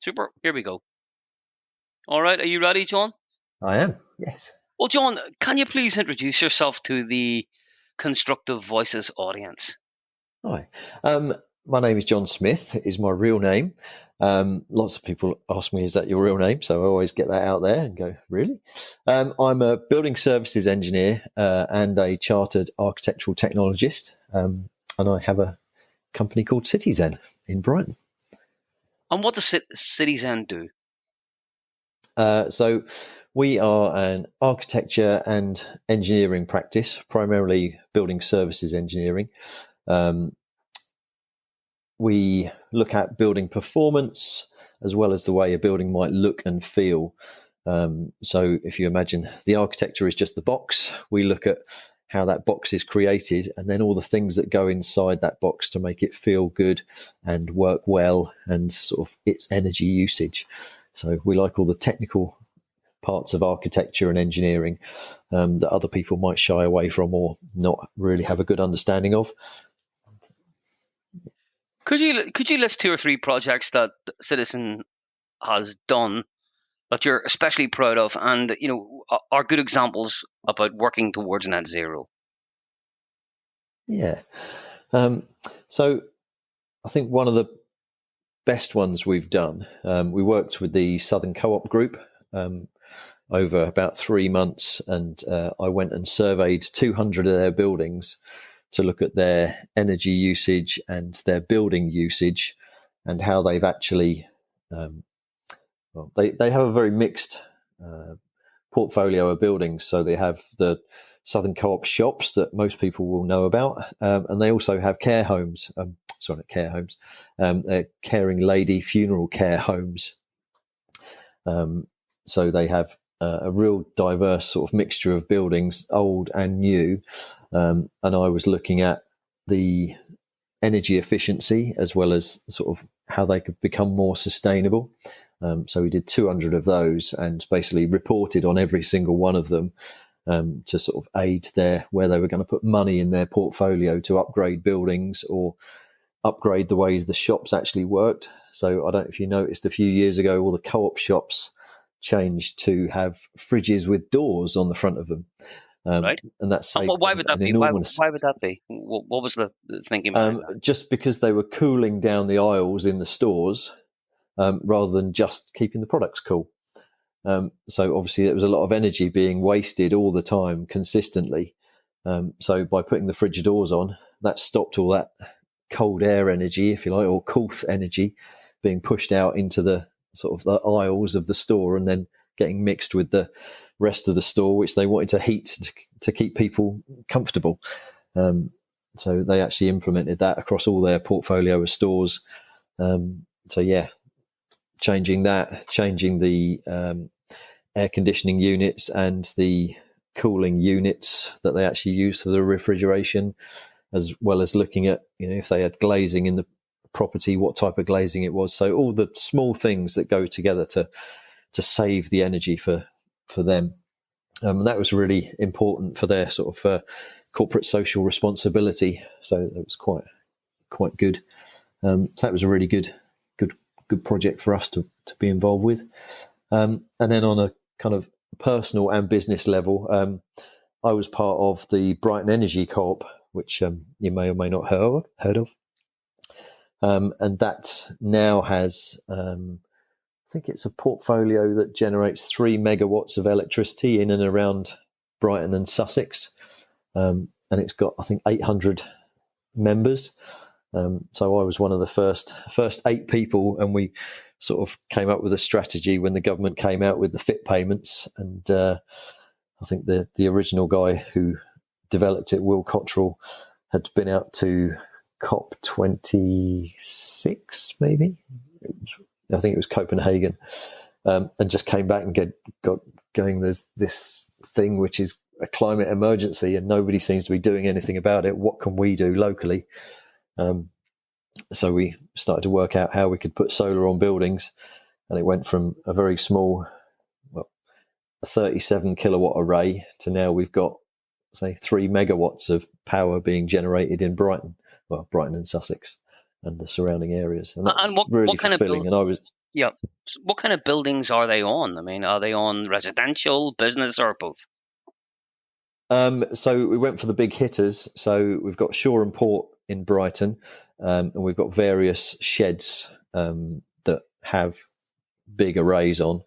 Super. Here we go. All right. Are you ready, John? I am, yes. Well, John, can you please introduce yourself to the Constructive Voices audience? Hi. My name is John Smith, is my real name. Lots of people ask me, is that your real name? So I always get that out there and go, really? I'm a building services engineer and a chartered architectural technologist. And I have a company called Cityzen in Brighton. And what does Cityzen do? So we are an architecture and engineering practice, primarily building services engineering. We look at building performance as well as the way a building might look and feel. So if you imagine the architecture is just the box, we look at how that box is created and then all the things that go inside that box to make it feel good and work well and sort of its energy usage. So we like all the technical parts of architecture and engineering that other people might shy away from or not really have a good understanding of. Could you list 2 or 3 projects that Cityzen has done that you're especially proud of, and are good examples about working towards net zero? Yeah. So I think one of the best ones we've done, we worked with the Southern Co-op Group over about 3 months, and I went and surveyed 200 of their buildings to look at their energy usage and their building usage and how they've actually, they have a very mixed portfolio of buildings. So they have the Southern Co-op shops that most people will know about, and they also have care homes, not care homes, caring lady funeral care homes. So they have a real diverse sort of mixture of buildings, old and new. And I was looking at the energy efficiency as well as sort of how they could become more sustainable. So we did 200 of those and basically reported on every single one of them to sort of aid where they were going to put money in their portfolio to upgrade buildings or upgrade the ways the shops actually worked. So I don't know if you noticed a few years ago, all the co-op shops changed to have fridges with doors on the front of them. Right. And that's why would that be? Why would that be? What was the thinking behind that? Just because they were cooling down the aisles in the stores rather than just keeping the products cool. So obviously there was a lot of energy being wasted all the time consistently. So by putting the fridge doors on, that stopped all that cold air energy, if you like, or coolth energy being pushed out into the sort of the aisles of the store and then getting mixed with the rest of the store, which they wanted to heat to keep people comfortable. So they actually implemented that across all their portfolio of stores. So yeah, changing the air conditioning units and the cooling units that they actually use for the refrigeration, as well as looking at, if they had glazing in the property, what type of glazing it was. So all the small things that go together to save the energy for them. That was really important for their sort of corporate social responsibility. So it was quite good. So that was a really good project for us to be involved with. And then on a kind of personal and business level, I was part of the Brighton Energy Co-op, which you may or may not heard of. And that now has, I think it's a portfolio that generates 3 megawatts of electricity in and around Brighton and Sussex. And it's got, I think, 800 members. So I was one of the first 8 people, and we sort of came up with a strategy when the government came out with the FIT payments. And I think the original guy who developed it, Will Cottrell, had been out to COP26, maybe. I think it was Copenhagen, and just came back and got going. There's this thing which is a climate emergency, and nobody seems to be doing anything about it. What can we do locally? So we started to work out how we could put solar on buildings, and it went from a very small, a 37 kilowatt array to now we've got, say, 3 megawatts of power being generated in Brighton and Sussex and the surrounding areas, and that's really fulfilling. And I was Yeah. So what kind of buildings are they on? I mean, are they on residential, business, or both? So we went for the big hitters. So we've got Shore and Port in Brighton, and we've got various sheds that have big arrays on.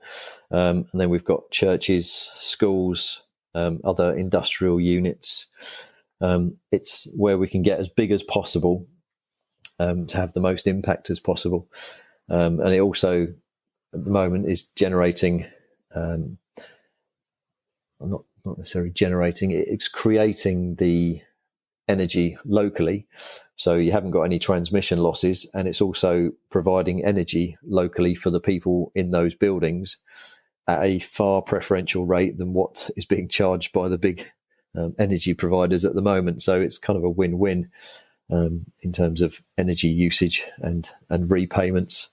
And then we've got churches, schools, other industrial units. It's where we can get as big as possible to have the most impact as possible. And it also, at the moment, is generating, not necessarily generating, it's creating the energy locally. So you haven't got any transmission losses, and it's also providing energy locally for the people in those buildings at a far preferential rate than what is being charged by the big energy providers at the moment. So it's kind of a win-win in terms of energy usage and repayments.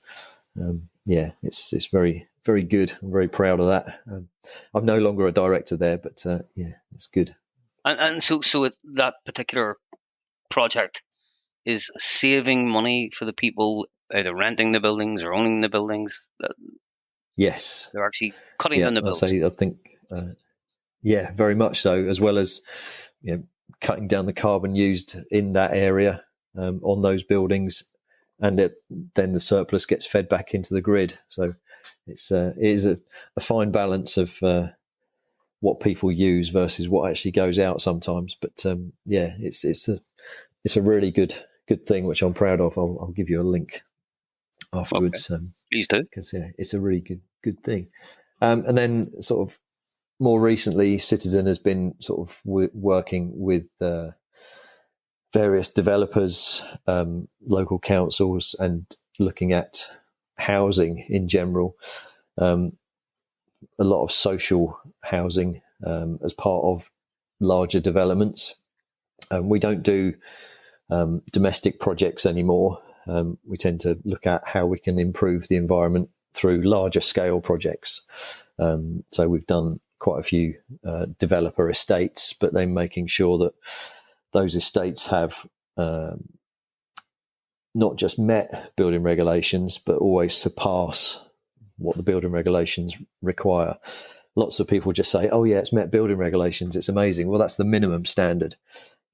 It's very, very good. I'm very proud of that. I'm no longer a director there, but it's good. And so that particular project is saving money for the people either renting the buildings or owning the buildings. Yes. They're actually cutting down the bills. I think, very much so, as well as cutting down the carbon used in that area on those buildings, and then the surplus gets fed back into the grid. So it is a fine balance of what people use versus what actually goes out sometimes. But it's a really good thing, which I'm proud of. I'll give you a link afterwards. Okay. Please do, because it's a really good thing. And then sort of more recently, Cityzen has been sort of working with various developers, local councils, and looking at housing in general. A lot of social housing as part of larger developments. We don't do domestic projects anymore. We tend to look at how we can improve the environment through larger scale projects. So we've done quite a few developer estates, but then making sure that those estates have not just met building regulations, but always surpass what the building regulations require. Lots of people just say, oh yeah, it's met building regulations, it's amazing. Well, that's the minimum standard.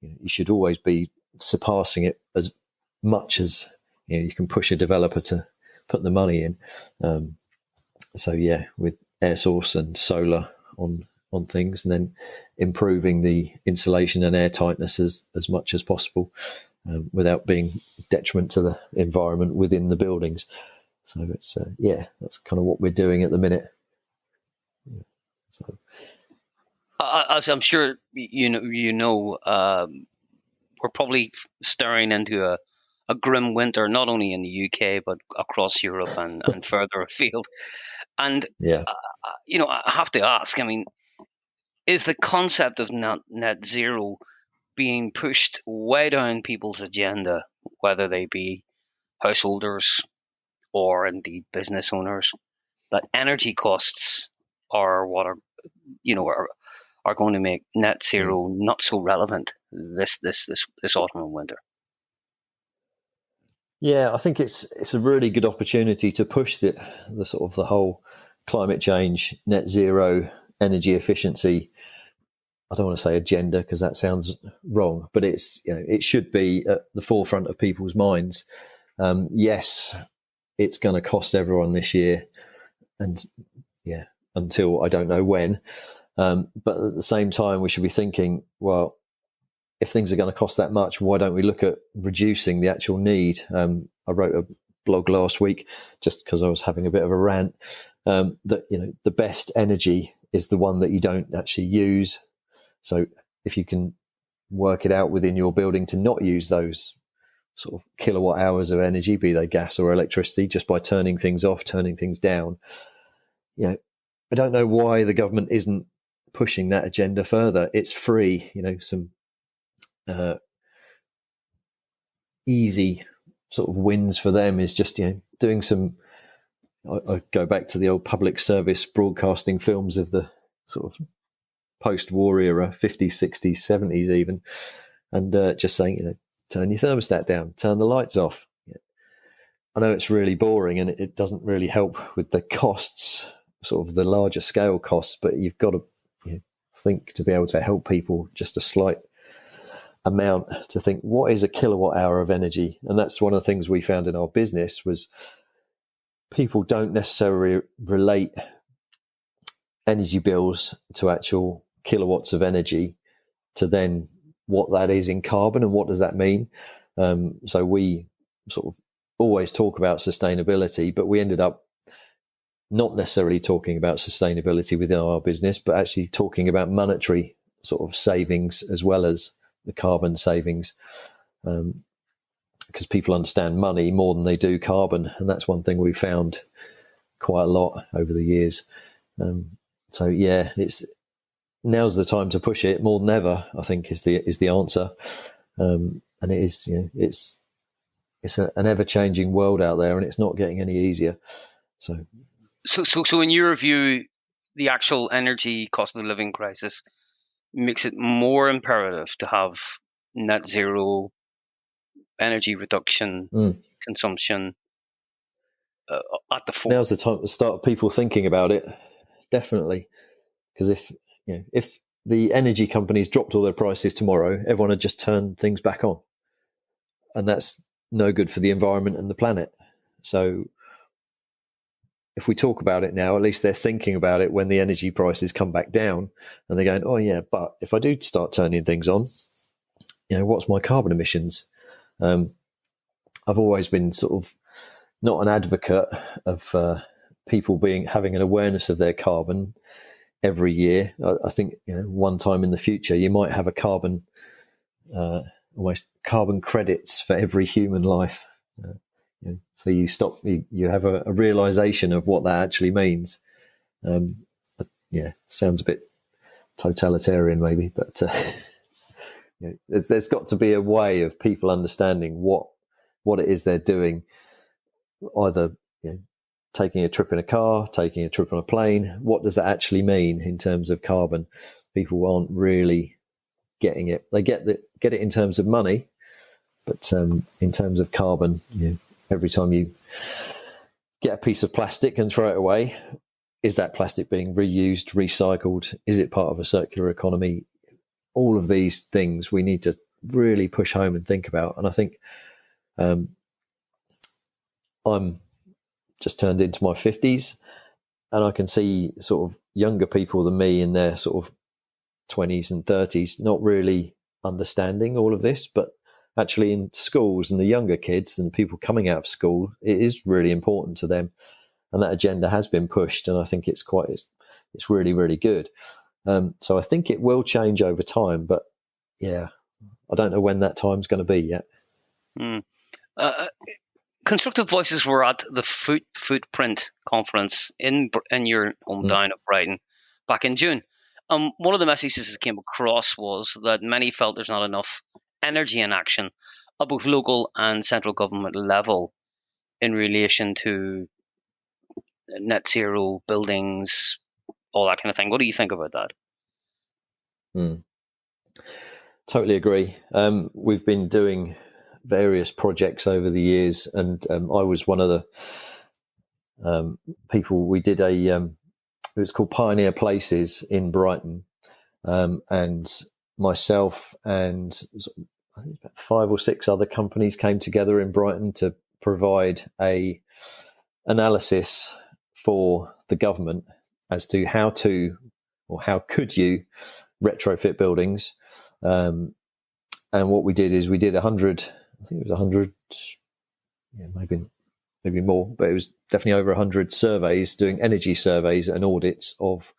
You should always be surpassing it as much as you can push a developer to put the money in. With air source and solar on things, and then improving the insulation and air tightness as much as possible without being detriment to the environment within the buildings. So it's that's kind of what we're doing at the minute. So, as I'm sure we're probably staring into a grim winter, not only in the UK but across Europe and further afield. And I have to ask. I mean, is the concept of net zero being pushed way down people's agenda, whether they be householders or indeed business owners, that energy costs are what are going to make net zero not so relevant this autumn and winter? Yeah, I think it's a really good opportunity to push the sort of the whole climate change, net zero, energy efficiency. I don't want to say agenda because that sounds wrong, but it should be at the forefront of people's minds. Yes, it's going to cost everyone this year, and until I don't know when. But at the same time, we should be thinking, well, if things are going to cost that much, why don't we look at reducing the actual need? I wrote a blog last week just because I was having a bit of a rant that the best energy is the one that you don't actually use. So if you can work it out within your building to not use those sort of kilowatt hours of energy, be they gas or electricity, just by turning things off, turning things down, I don't know why the government isn't pushing that agenda further. It's free, some easy sort of wins for them is just doing some. I go back to the old public service broadcasting films of the sort of post-war era, 50s, 60s, 70s even, and just saying, turn your thermostat down, turn the lights off. I know it's really boring and it doesn't really help with the costs, sort of the larger scale costs, but you've got to think to be able to help people just a slight amount to think, what is a kilowatt hour of energy? And that's one of the things we found in our business was people don't necessarily relate energy bills to actual kilowatts of energy to then what that is in carbon and what does that mean. So we sort of always talk about sustainability, but we ended up not necessarily talking about sustainability within our business, but actually talking about monetary sort of savings as well as the carbon savings, because people understand money more than they do carbon. And that's one thing we found quite a lot over the years. So yeah, now's the time to push it more than ever, I think is the answer. And it is, it's an ever-changing world out there, and it's not getting any easier. So in your view, the actual energy cost of the living crisis makes it more imperative to have net zero energy reduction consumption at the fore. Now's the time to start people thinking about it, definitely. Because if the energy companies dropped all their prices tomorrow, everyone would just turn things back on. And that's no good for the environment and the planet. So if we talk about it now, at least they're thinking about it when the energy prices come back down, and they're going, oh yeah, but if I do start turning things on, what's my carbon emissions? I've always been sort of not an advocate of people having an awareness of their carbon every year. I think one time in the future you might have a carbon almost carbon credits for every human life. So you have a realization of what that actually means. Sounds a bit totalitarian maybe, but there's got to be a way of people understanding what it is they're doing, either taking a trip in a car, taking a trip on a plane. What does that actually mean in terms of carbon? People aren't really getting it. They get it in terms of money, but in terms of carbon, every time you get a piece of plastic and throw it away, is that plastic being reused, recycled? Is it part of a circular economy? All of these things we need to really push home and think about. And I think I'm just turned into my 50s, and I can see sort of younger people than me in their sort of 20s and 30s not really understanding all of this, but actually in schools and the younger kids and people coming out of school, it is really important to them, and that agenda has been pushed, and I think it's really, really good. So I think it will change over time, but yeah, I don't know when that time's going to be yet. Constructive Voices were at the Footprint conference in your hometown of Brighton back in June. One of the messages that came across was that many felt there's not enough energy in action at both local and central government level in relation to net zero buildings, all that kind of thing. What do you think about that? Totally agree. We've been doing various projects over the years, and I was one of the people. We did it was called Pioneer Places in Brighton, and myself and I think about 5 or 6 other companies came together in Brighton to provide a analysis for the government as to how could you retrofit buildings. And what we did is we did 100, I think it was 100, maybe more, but it was definitely over 100 surveys, doing energy surveys and audits of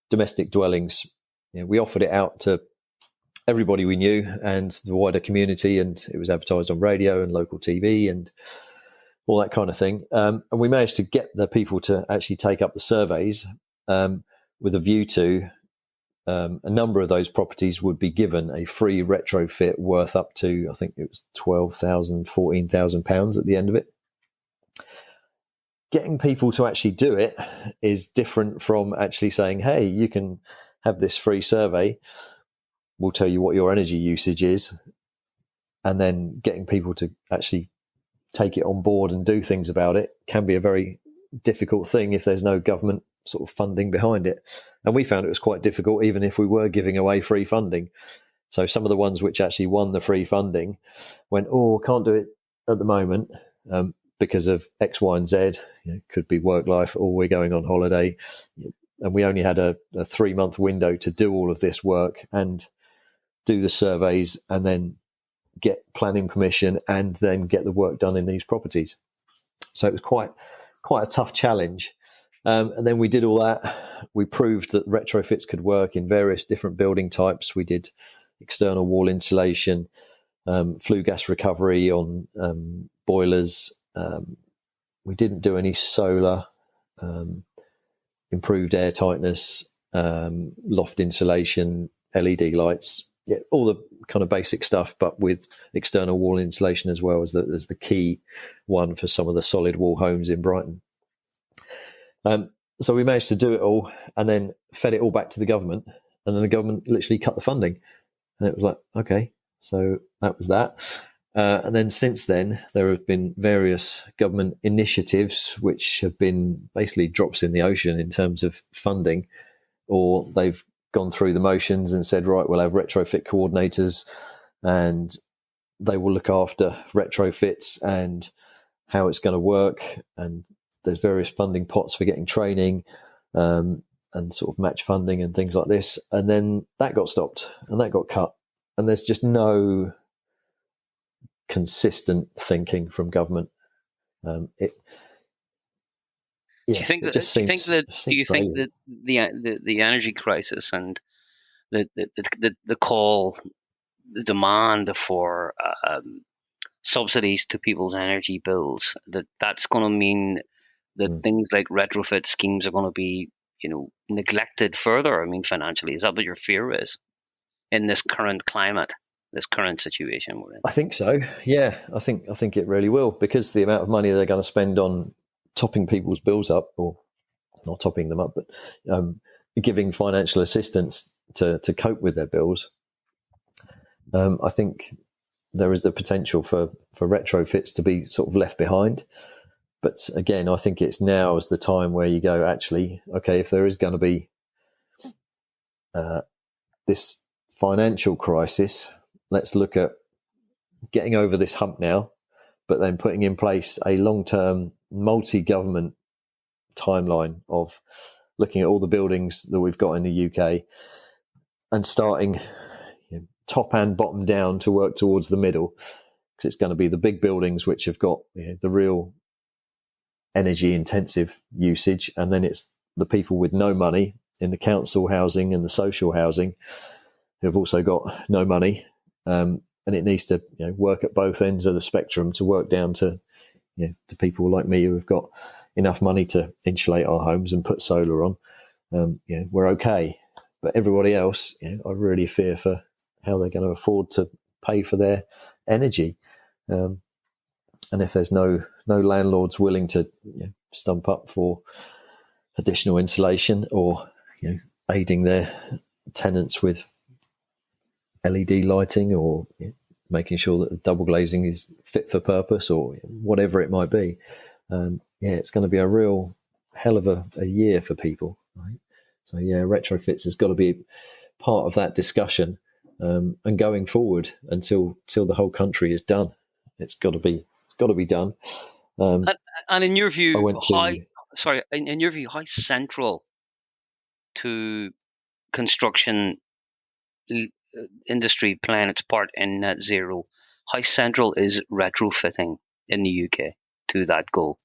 domestic dwellings. We offered it out to everybody we knew and the wider community, and it was advertised on radio and local TV and all that kind of thing. And we managed to get the people to actually take up the surveys with a view to a number of those properties would be given a free retrofit worth up to, I think it was £12,000, £14,000 at the end of it. Getting people to actually do it is different from actually saying, hey, you can have this free survey. We'll tell you what your energy usage is. And then getting people to actually take it on board and do things about it can be a very difficult thing if there's no government sort of funding behind it. And we found it was quite difficult even if we were giving away free funding. So some of the ones which actually won the free funding went, can't do it at the moment because of X, Y, and Z. Could be work life, or we're going on holiday. And we only had a 3-month window to do all of this work and do the surveys and then get planning permission and then get the work done in these properties. So it was quite a tough challenge. And then we did all that. We proved that retrofits could work in various different building types. We did external wall insulation, flue gas recovery on boilers. We didn't do any solar, improved air tightness, loft insulation, LED lights, all the kind of basic stuff, but with external wall insulation as well as the key one for some of the solid wall homes in Brighton. So we managed to do it all and then fed it all back to the government, and then the government literally cut the funding. And it was like, okay, so that was that. And then since then, there have been various government initiatives which have been basically drops in the ocean in terms of funding, or they've gone through the motions and said, right, we'll have retrofit coordinators and they will look after retrofits and how it's going to work. And there's various funding pots for getting training and sort of match funding and things like this. And then that got stopped and that got cut. And there's just no consistent thinking from government. Do you think that the energy crisis and the call, the demand for subsidies to people's energy bills, that's going to mean that things like retrofit schemes are going to be, neglected further? I mean, financially, is that what your fear is in this current climate, this current situation we're in? I think so. Yeah, I think it really will, because the amount of money they're going to spend on topping people's bills up, or not topping them up, but giving financial assistance to cope with their bills. I think there is the potential for retrofits to be sort of left behind. But again, I think it's now is the time where you go, actually, okay, if there is going to be this financial crisis, let's look at getting over this hump now, but then putting in place a long-term multi-government timeline of looking at all the buildings that we've got in the UK and starting top and bottom down to work towards the middle, because it's going to be the big buildings which have got the real energy intensive usage, and then it's the people with no money in the council housing and the social housing who have also got no money, and it needs to work at both ends of the spectrum to work down to to people like me who have got enough money to insulate our homes and put solar on. We're okay, but everybody else, I really fear for how they're going to afford to pay for their energy. And if there's no landlords willing to stump up for additional insulation or aiding their tenants with LED lighting or making sure that the double glazing is fit for purpose or whatever it might be, it's going to be a real hell of a year for people, right? So retrofits has got to be part of that discussion, and going forward until the whole country is done. It's got to be done. And in your view, in your view, how central to construction industry playing its part in net zero, how central is retrofitting in the UK to that goal?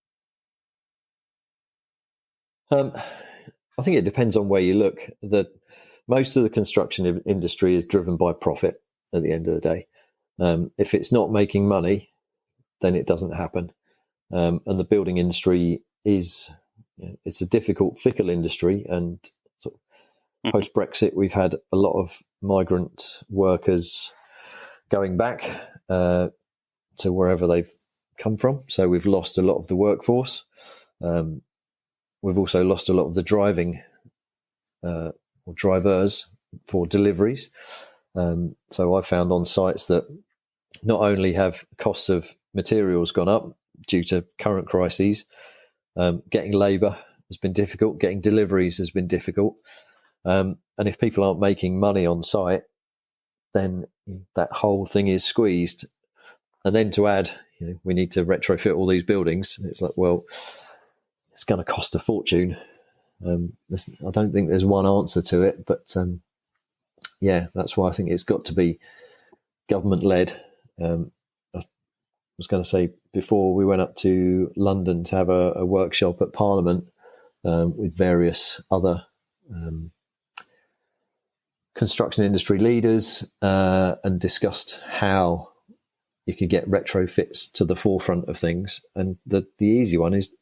I think it depends on where you look. That most of the construction industry is driven by profit at the end of the day. If it's not making money, then it doesn't happen. And the building industry is, it's a difficult, fickle industry. And sort of post-Brexit, we've had a lot of migrant workers going back to wherever they've come from. So we've lost a lot of the workforce. We've also lost a lot of the driving or drivers for deliveries. So I found on sites that not only have costs of materials gone up, due to current crises. Getting labour has been difficult. Getting deliveries has been difficult. And if people aren't making money on site, then that whole thing is squeezed. And then to add, we need to retrofit all these buildings. It's like, well, it's going to cost a fortune. I don't think there's one answer to it, but that's why I think it's got to be government-led. I was going to say, before we went up to London to have a workshop at Parliament with various other construction industry leaders and discussed how you could get retrofits to the forefront of things. And the easy one is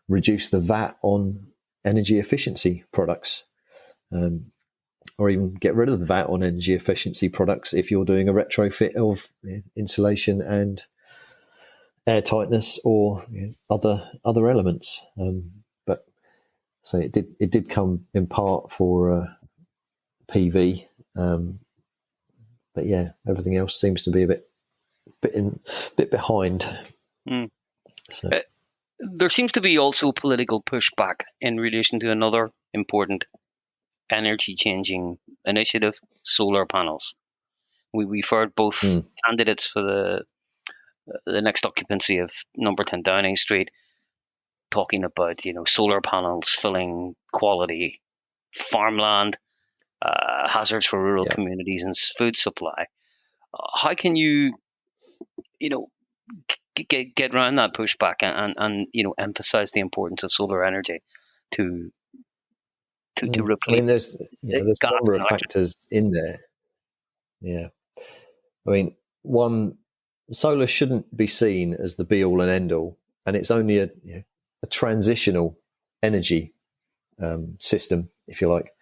reduce the VAT on energy efficiency products, or even get rid of the VAT on energy efficiency products if you're doing a retrofit of insulation and air tightness or other elements. But so it did come in part for PV, but everything else seems to be a bit behind. So. There seems to be also political pushback in relation to another important energy changing initiative, solar panels. We've heard both candidates for the next occupancy of number 10 Downing Street talking about solar panels filling quality farmland, hazards for rural communities and food supply. How can you get around that pushback and emphasize the importance of solar energy to replace? I mean, there's a number of factors in there. Yeah, I mean, one, solar shouldn't be seen as the be all and end all, and it's only a transitional energy system, if you like.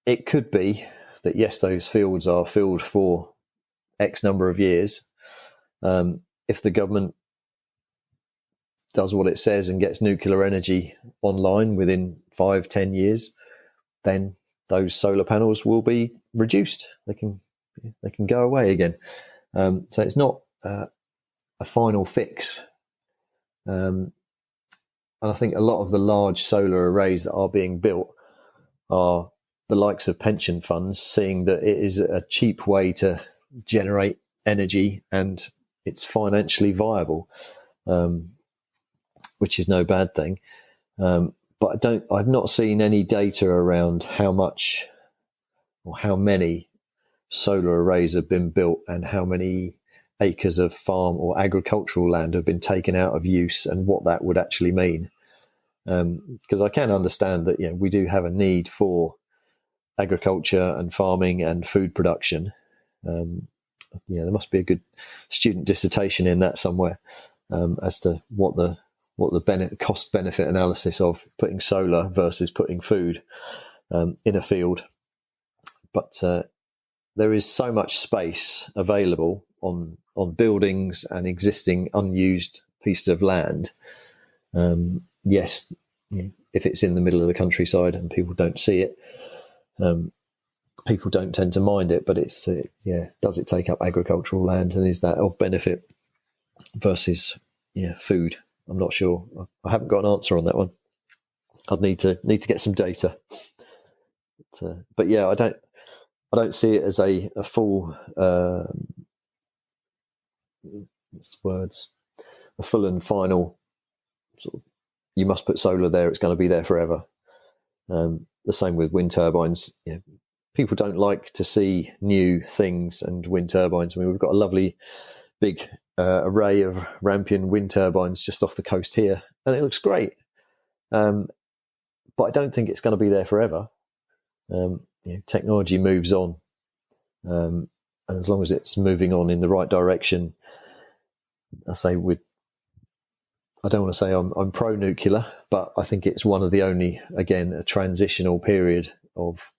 It could be that yes, those fields are filled for X number of years. If the government does what it says and gets nuclear energy online within 5-10 years, then those solar panels will be reduced. They can go away again. So it's not a final fix. And I think a lot of the large solar arrays that are being built are the likes of pension funds seeing that it is a cheap way to generate energy and it's financially viable, which is no bad thing. But I've not seen any data around how much or how many solar arrays have been built and how many acres of farm or agricultural land have been taken out of use and what that would actually mean. Because I can understand that we do have a need for agriculture and farming and food production. There must be a good student dissertation in that somewhere as to what the cost benefit analysis of putting solar versus putting food in a field. But there is so much space available on buildings and existing unused pieces of land. Yes, if it's in the middle of the countryside and people don't see it, people don't tend to mind it. But it's does it take up agricultural land, and is that of benefit versus food? I'm not sure. I haven't got an answer on that one. I'd need to get some data. But I don't see it as a full a full and final sort of, you must put solar there, it's going to be there forever. The same with wind turbines. People don't like to see new things and wind turbines. I mean, we've got a lovely big array of Rampion wind turbines just off the coast here, and it looks great. But I don't think it's going to be there forever. Technology moves on, and as long as it's moving on in the right direction, I don't want to say I'm pro-nuclear, but I think it's one of the only, again, a transitional period of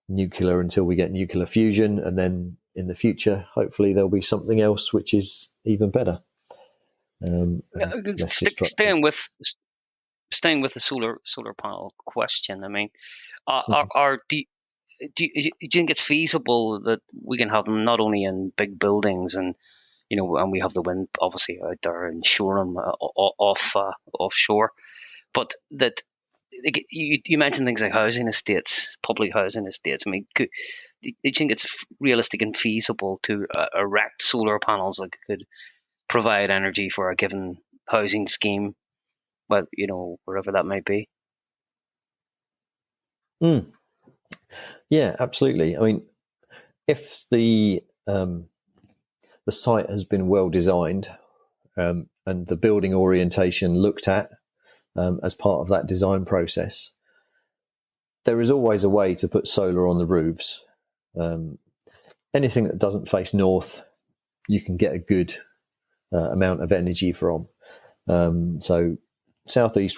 nuclear until we get nuclear fusion, and then in the future, hopefully there'll be something else which is even better. Staying with the solar panel question, I mean, do you think it's feasible that we can have them not only in big buildings and and we have the wind obviously out there in Shoreham offshore. But that you mentioned things like housing estates, public housing estates. I mean, do you think it's realistic and feasible to erect solar panels that could provide energy for a given housing scheme, well, wherever that might be? Yeah, absolutely. I mean, if the site has been well designed and the building orientation looked at as part of that design process, there is always a way to put solar on the roofs. Anything that doesn't face north, you can get a good amount of energy from. So southeast,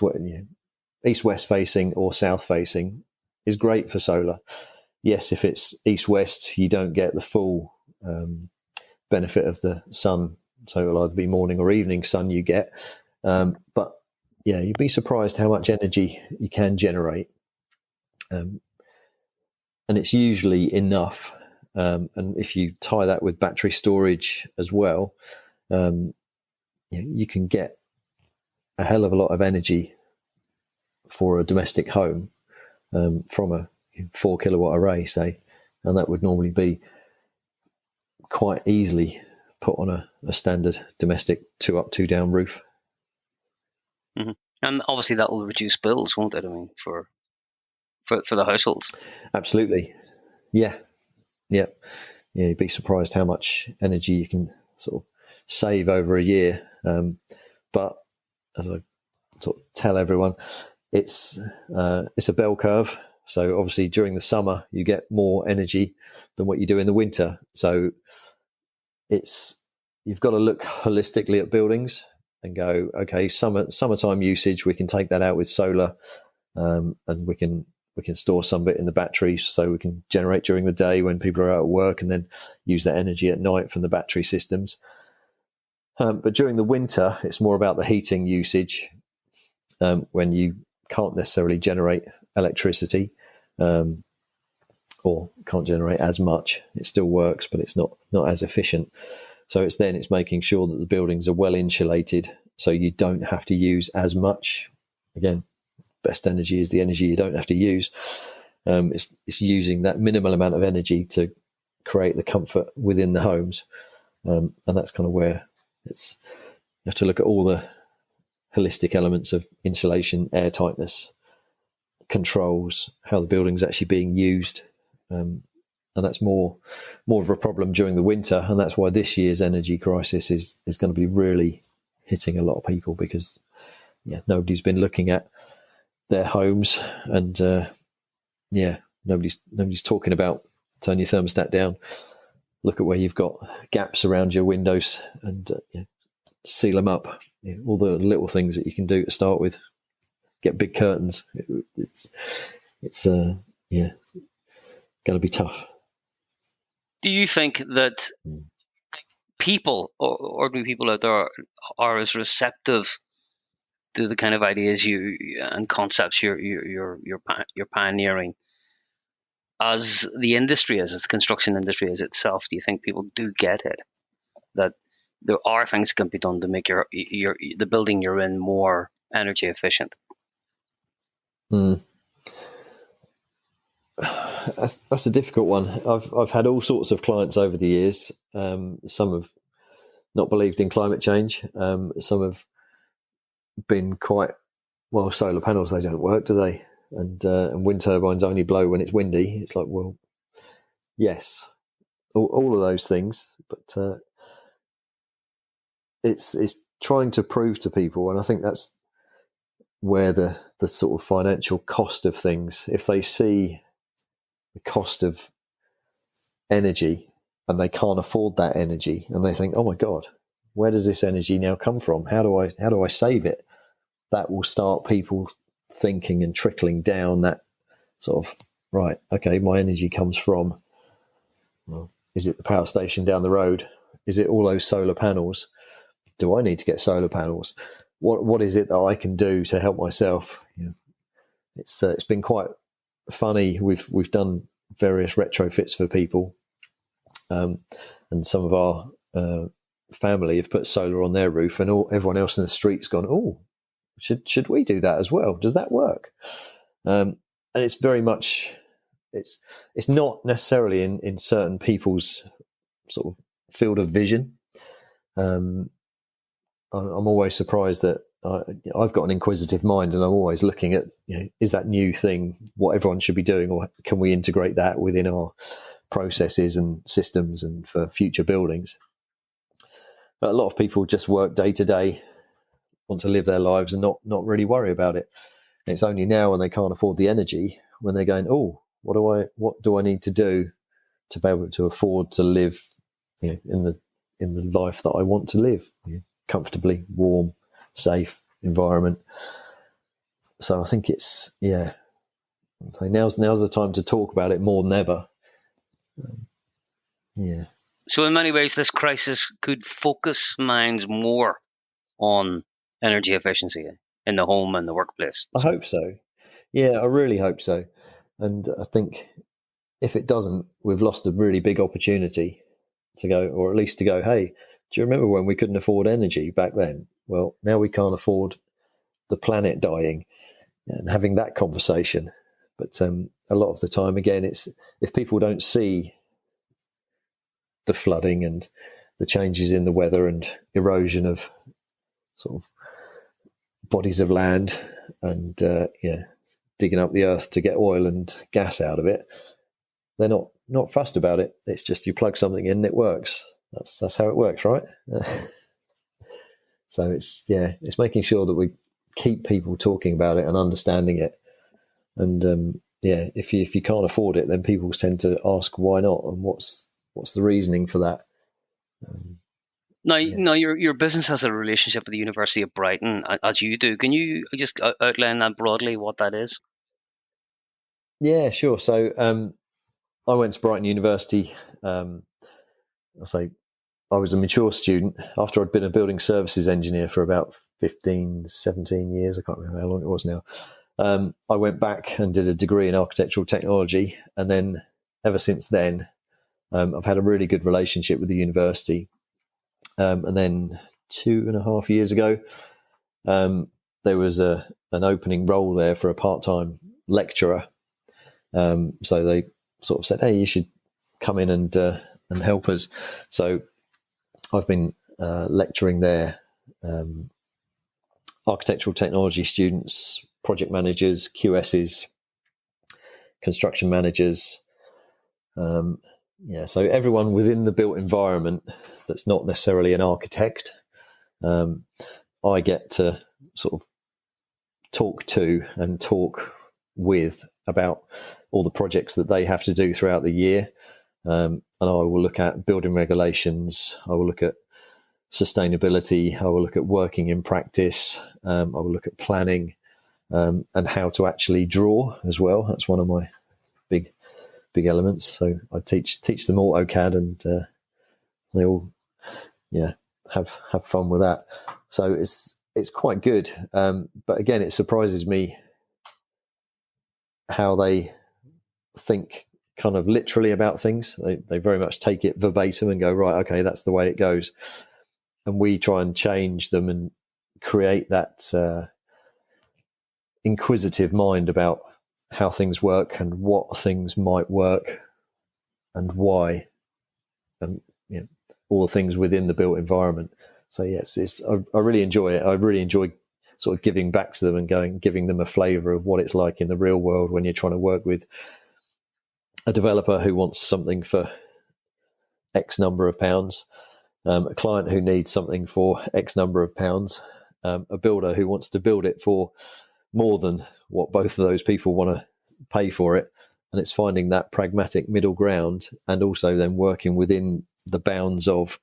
east-west facing or south facing is great for solar. Yes, if it's east-west, you don't get the full benefit of the sun. So it'll either be morning or evening sun you get. But yeah, you'd be surprised how much energy you can generate. And it's usually enough. And if you tie that with battery storage as well, you can get a hell of a lot of energy for a domestic home from a 4 kilowatt array, say, and that would normally be quite easily put on a standard domestic 2 up, 2 down roof. Mm-hmm. And obviously that will reduce bills, won't it? I mean, for the households. Absolutely. Yeah. You'd be surprised how much energy you can sort of save over a year. But as I sort of tell everyone, it's a bell curve. So obviously during the summer you get more energy than what you do in the winter. So you've got to look holistically at buildings and go, okay, summertime usage, we can take that out with solar, and we can store some bit in the batteries so we can generate during the day when people are out at work and then use that energy at night from the battery systems. But during the winter, it's more about the heating usage when you can't necessarily generate electricity or can't generate as much. It still works, but it's not as efficient. So it's making sure that the buildings are well insulated so you don't have to use as much. Again, best energy is the energy you don't have to use. It's using that minimal amount of energy to create the comfort within the homes. And that's kind of where you have to look at all the holistic elements of insulation, air tightness, controls, how the building's actually being used. And that's more of a problem during the winter. And that's why this year's energy crisis is going to be really hitting a lot of people, because nobody's been looking at their homes, and nobody's talking about turn your thermostat down, look at where you've got gaps around your windows and seal them up. All the little things that you can do to start with. Get big curtains. It's going to be tough. Do you think that people, or ordinary people out there, are as receptive to the kind of ideas and concepts you're pioneering as the industry is, as the construction industry is itself? Do you think people do get it, that there are things that can be done to make the building you're in more energy efficient? That's a difficult one. I've had all sorts of clients over the years. Some have not believed in climate change. Some have been quite, well, solar panels, they don't work, do they? And wind turbines only blow when it's windy. It's like, well, yes, all of those things, but it's trying to prove to people, and I think that's where the sort of financial cost of things, if they see the cost of energy and they can't afford that energy, and they think, oh my God, where does this energy now come from? How do I save it? That will start people thinking and trickling down that sort of, right, okay, my energy comes from, well, is it the power station down the road? Is it all those solar panels? Do I need to get solar panels? What is it that I can do to help myself? It's been quite funny. We've done various retrofits for people, and some of our family have put solar on their roof, and everyone else in the street's gone, oh, should we do that as well? Does that work? And it's very much, it's not necessarily in certain people's sort of field of vision. I'm always surprised that I've got an inquisitive mind, and I'm always looking at, is that new thing what everyone should be doing, or can we integrate that within our processes and systems and for future buildings? But a lot of people just work day to day, want to live their lives and not really worry about it. And it's only now when they can't afford the energy, when they're going, oh, what do I need to do to be able to afford to live in the life that I want to live, comfortably, warm, safe environment. So I think it's, so now's the time to talk about it more than ever. So in many ways, this crisis could focus minds more on energy efficiency in the home and the workplace. I hope so. Yeah, I really hope so. And I think if it doesn't, we've lost a really big opportunity to go, or at least to go, hey, do you remember when we couldn't afford energy back then? Well, now we can't afford the planet dying, and having that conversation. But a lot of the time, again, it's if people don't see the flooding and the changes in the weather and erosion of sort of bodies of land and digging up the earth to get oil and gas out of it, they're not fussed about it. It's just you plug something in and it works. That's how it works, right? So it's making sure that we keep people talking about it and understanding it. And if you can't afford it, then people tend to ask why not, and what's the reasoning for that. Now, your business has a relationship with the University of Brighton, as you do. Can you just outline that broadly, what that is? Yeah, sure. So I went to Brighton University. I was a mature student after I'd been a building services engineer for about 15, 17 years. I can't remember how long it was now. I went back and did a degree in architectural technology. And then ever since then, I've had a really good relationship with the university. And then 2.5 years ago, there was an opening role there for a part-time lecturer. So they sort of said, hey, you should come in and help us. So I've been lecturing there, architectural technology students, project managers, QSs, construction managers. So everyone within the built environment that's not necessarily an architect, I get to sort of talk to and talk with about all the projects that they have to do throughout the year. And I will look at building regulations. I will look at sustainability. I will look at working in practice. I will look at planning and how to actually draw as well. That's one of my big elements. So I teach them AutoCAD, and they all have fun with that. So it's quite good. But again, it surprises me how they think kind of literally about things. They very much take it verbatim and go, right, okay, that's the way it goes. And we try and change them and create that inquisitive mind about how things work and what things might work and why, and all the things within the built environment. So yes, I really enjoy it. I really enjoy sort of giving back to them and giving them a flavour of what it's like in the real world when you're trying to work with a developer who wants something for X number of pounds, a client who needs something for X number of pounds, a builder who wants to build it for more than what both of those people want to pay for it. And it's finding that pragmatic middle ground, and also then working within the bounds of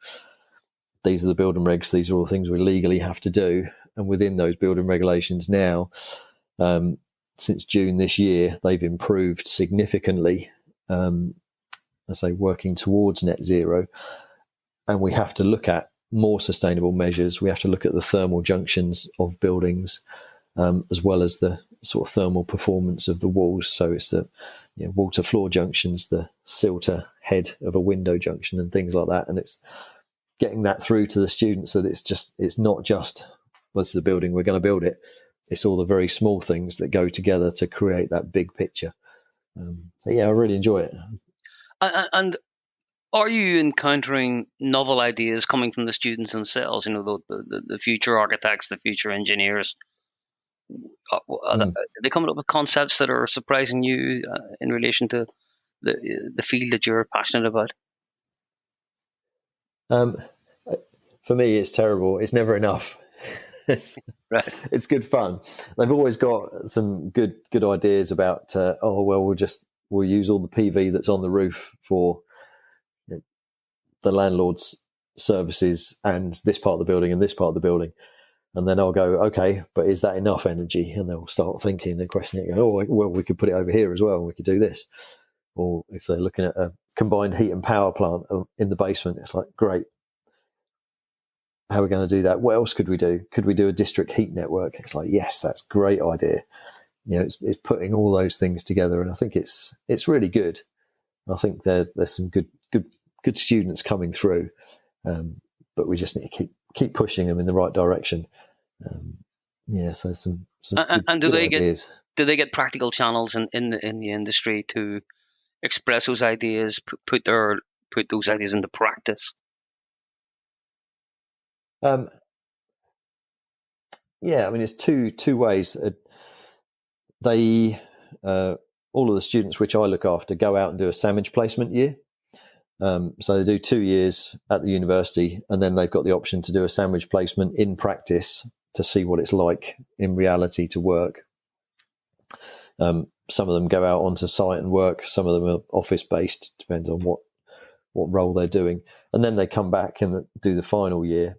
these are the building regs, these are all the things we legally have to do. And within those building regulations now, since June this year, they've improved significantly. I say working towards net zero, and we have to look at more sustainable measures. We have to look at the thermal junctions of buildings, as well as the sort of thermal performance of the walls. So it's the wall to floor junctions, the sill to head of a window junction, and things like that. And getting that through to the students that it's not just, well, this is a building, we're going to build it. It's all the very small things that go together to create that big picture. So yeah, I really enjoy it. And are you encountering novel ideas coming from the students themselves? The future architects, the future engineers. Are they coming up with concepts that are surprising you in relation to the field that you're passionate about? For me, it's terrible. It's never enough. Right. It's good fun. They've always got some good ideas about. We'll use all the PV that's on the roof for the landlord's services and this part of the building and this part of the building. And then I'll go, okay, but is that enough energy? And they'll start thinking and questioning it. Oh, well, we could put it over here as well. We could do this. Or if they're looking at a combined heat and power plant in the basement, it's like, great. How are we going to do that? What else could we do? Could we do a district heat network? It's like, yes, that's a great idea. It's putting all those things together, and I think it's really good. I think there's some good students coming through, but we just need to keep pushing them in the right direction. So some and good ideas. Do they get practical channels in the industry to express those ideas, put those ideas into practice? It's two ways. They all of the students which I look after go out and do a sandwich placement year. So they do 2 years at the university, and then they've got the option to do a sandwich placement in practice to see what it's like in reality to work. Some of them go out onto site and work. Some of them are office based, depends on what role they're doing. And then they come back and do the final year.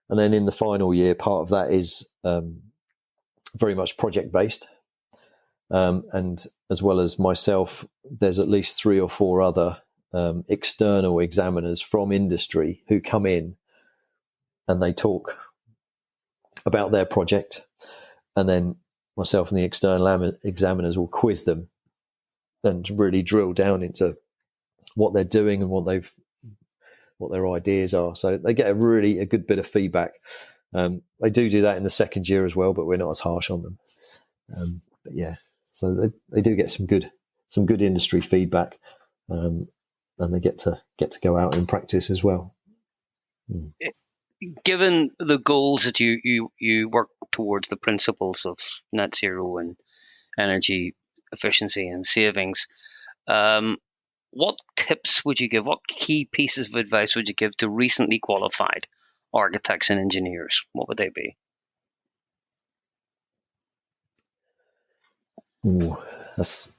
And then in the final year, part of that is very much project based. And as well as myself, there's at least 3 or 4 other external examiners from industry who come in and they talk about their project. And then myself and the external examiners will quiz them and really drill down into what they're doing and what their ideas are. So they get a good bit of feedback. They do that in the second year as well, but we're not as harsh on them. But yeah, so they do get some good industry feedback, and they get to go out and practice as well. Given the goals that you work towards, the principles of net zero and energy efficiency and savings, what tips would you give? What key pieces of advice would you give to recently qualified architects and engineers? What would they be? Ooh, that's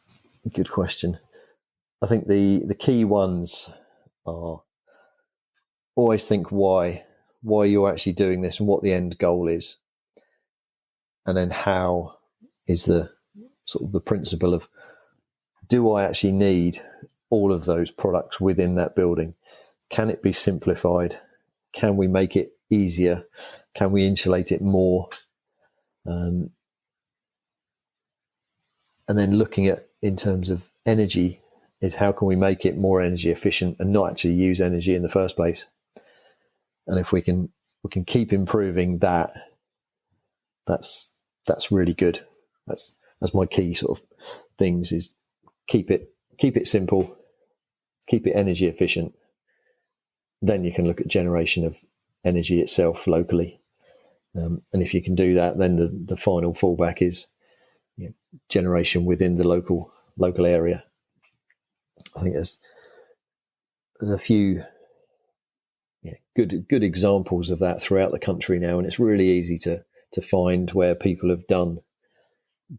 a good question. I think the key ones are always think why you're actually doing this and what the end goal is. And then how is the sort of the principle of, do I actually need all of those products within that building? Can it be simplified? Can we make it easier? Can we insulate it more? And then looking at, in terms of energy, is how can we make it more energy efficient and not actually use energy in the first place? And if we can keep improving that, that's really good. That's my key sort of things, is keep it simple, keep it energy efficient. Then you can look at generation of energy itself locally. And if you can do that, then the final fallback is generation within the local area. I think there's a few good examples of that throughout the country now, and it's really easy to find where people have done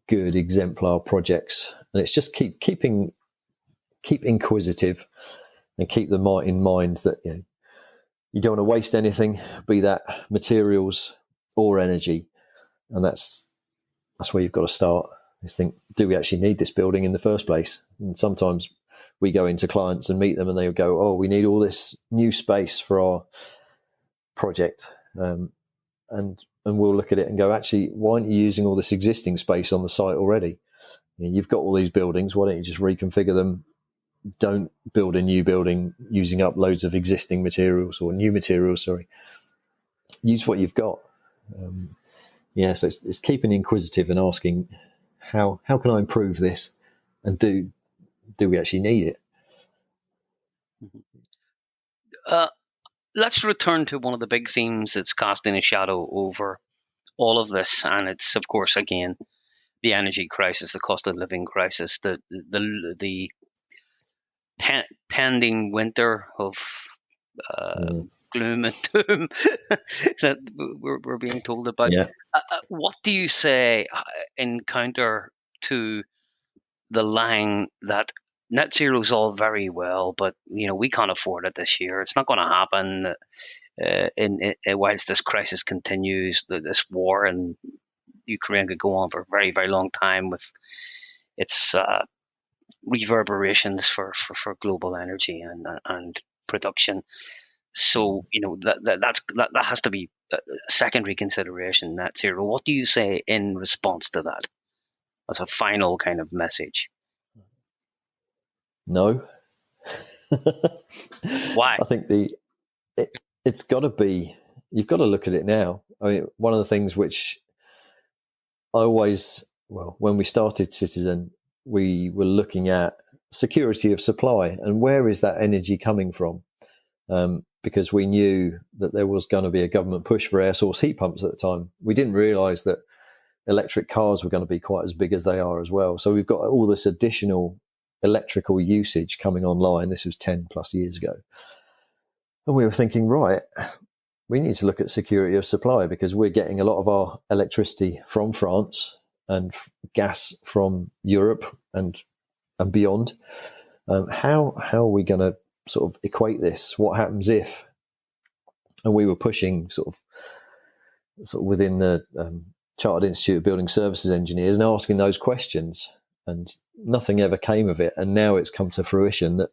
good exemplar projects. And it's just keep inquisitive and keep them in mind that you don't want to waste anything, be that materials or energy. And that's where you've got to start, is think, do we actually need this building in the first place? And sometimes we go into clients and meet them and they go, oh, we need all this new space for our project. And we'll look at it and go, actually, why aren't you using all this existing space on the site already? You've got all these buildings. Why don't you just reconfigure them don't build a new building using up loads of existing materials or new materials. Sorry, use what you've got. So it's keeping inquisitive and asking how can I improve this, and do we actually need it? Let's return to one of the big themes that's casting a shadow over all of this, and it's, of course, again, the energy crisis, the cost of living crisis, the pending winter of gloom and doom that we're being told about. Yeah. What do you say in counter to the line that net zero is all very well, but we can't afford it this year. It's not going to happen. Whilst this crisis continues, this war in Ukraine could go on for a very, very long time with its reverberations for global energy and production. So that has to be a secondary consideration, net zero. What do you say in response to that as a final kind of message? No. Why? I think it's got to be, you've got to look at it now. I mean, one of the things which when we started Cityzen, we were looking at security of supply and where is that energy coming from? Because we knew that there was going to be a government push for air source heat pumps at the time. We didn't realise that electric cars were going to be quite as big as they are as well. So we've got all this additional electrical usage coming online. This was 10 plus years ago. And we were thinking, right, we need to look at security of supply because we're getting a lot of our electricity from France and gas from Europe and beyond. How are we going to sort of equate this? What happens if? And we were pushing sort of within the Chartered Institute of Building Services Engineers and asking those questions, and nothing ever came of it. And now it's come to fruition that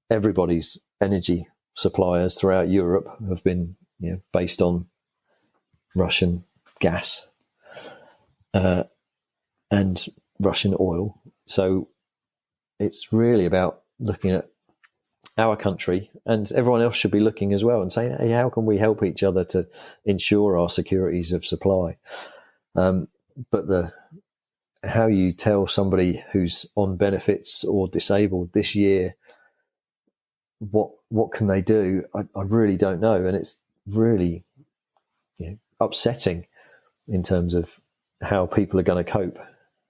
everybody's energy suppliers throughout Europe have been based on Russian gas and Russian oil. So it's really about looking at our country, and everyone else should be looking as well and saying, hey, how can we help each other to ensure our securities of supply? But how you tell somebody who's on benefits or disabled this year what can they do, I really don't know. And it's really upsetting in terms of how people are going to cope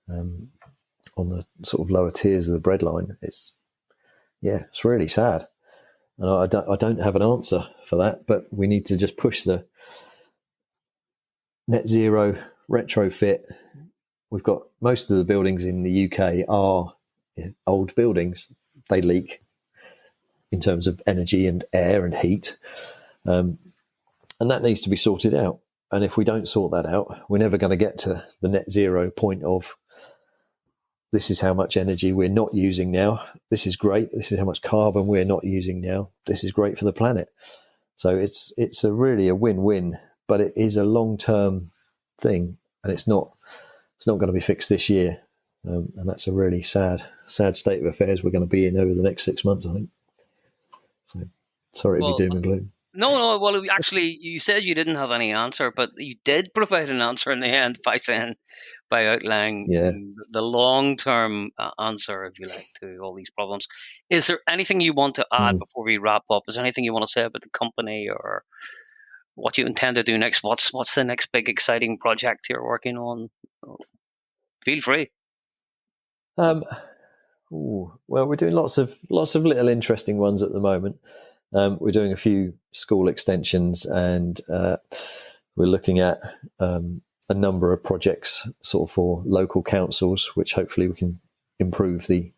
on the sort of lower tiers of the breadline. It's really sad. And I don't have an answer for that, but we need to just push the net zero retrofit. We've got most of the buildings in the UK are old buildings. They leak in terms of energy and air and heat. And that needs to be sorted out. And if we don't sort that out, we're never going to get to the net zero point of this is how much energy we're not using now. This is great. This is how much carbon we're not using now. This is great for the planet. So it's really a win-win, but it is a long-term thing, and it's not going to be fixed this year. And that's a really sad state of affairs we're going to be in over the next 6 months, I think. So sorry to be doom and gloom. No. Well, actually, you said you didn't have any answer, but you did provide an answer in the end by outlining the long-term answer, if you like, to all these problems. Is there anything you want to add before we wrap up? Is there anything you want to say about the company or what you intend to do next? What's the next big exciting project you're working on? Feel free. Well, we're doing lots of little interesting ones at the moment. We're doing a few school extensions, and we're looking at a number of projects sort of for local councils, which hopefully we can improve the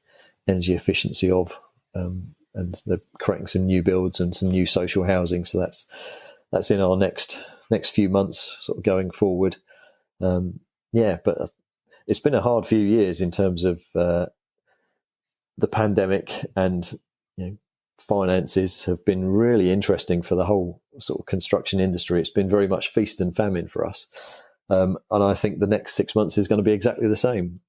energy efficiency of, and they're creating some new builds and some new social housing. So that's in our next few months, sort of going forward. But it's been a hard few years in terms of the pandemic, and finances have been really interesting for the whole sort of construction industry. It's been very much feast and famine for us. And I think the next 6 months is going to be exactly the same.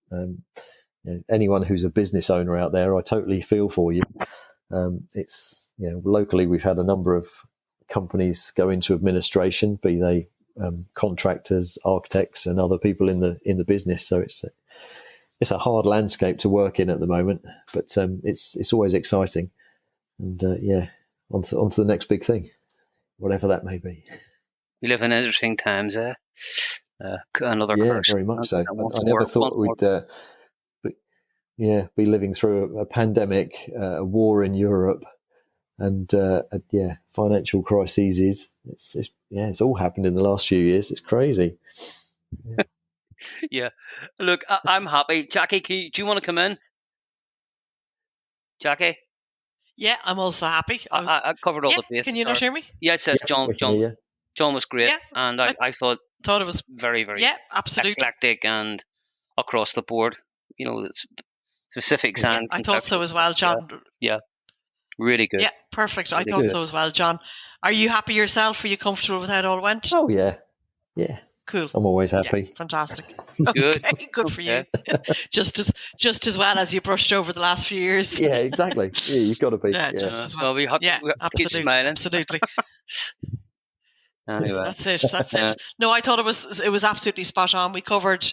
anyone who's a business owner out there, I totally feel for you. It's locally we've had a number of companies go into administration, be they contractors, architects, and other people in the business. So it's a hard landscape to work in at the moment, but it's always exciting. And on to the next big thing, whatever that may be. We live in interesting times, eh? Another curse. Very much so. I never thought we'd be living through a pandemic, a war in Europe, and financial crises. It's all happened in the last few years. It's crazy. Yeah. Look, I'm happy. Jackie, do you want to come in? Jackie? Yeah, I'm also happy. I covered all the bases. Can you not hear me? Yeah, it says John was great, and I thought it was very, very absolutely eclectic and across the board. Specific I thought so as well, John. Yeah, really good. Yeah, perfect. Really I thought so as well, John. Are you happy yourself? Are you comfortable with how it all went? Oh yeah. Cool. I'm always happy. Yeah, fantastic. Good. Okay, good for you. just as well as you brushed over the last few years. Yeah, exactly. Yeah, you've got to be. Just as well. We have to keep smiling. Absolutely. Anyway, that's it. No, I thought it was absolutely spot on. We covered,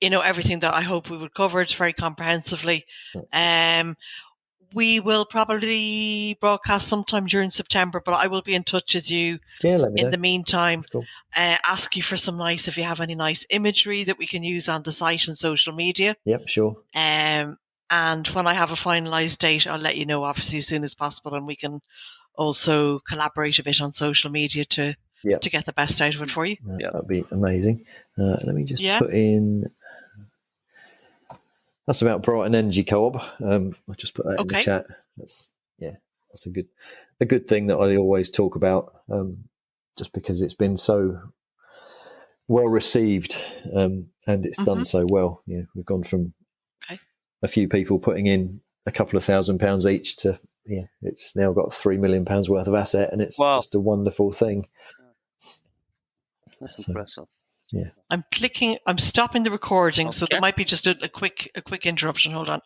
everything that I hope we would cover very comprehensively. We will probably broadcast sometime during September, but I will be in touch with you in the meantime. Cool. Ask you for if you have any nice imagery that we can use on the site and social media. Yep, sure. And when I have a finalised date, I'll let you know, obviously, as soon as possible, and we can also collaborate a bit on social media to get the best out of it for you. That'd be amazing. Let me just put in... That's about Brighton Energy Co-op. I'll just put that in the chat. That's a good thing that I always talk about, just because it's been so well received, and it's done so well. We've gone from a few people putting in a couple of £1,000 each to it's now got £3 million worth of asset, and it's just a wonderful thing. That's impressive. Yeah. I'm stopping the recording, so there might be just a quick interruption. Hold on.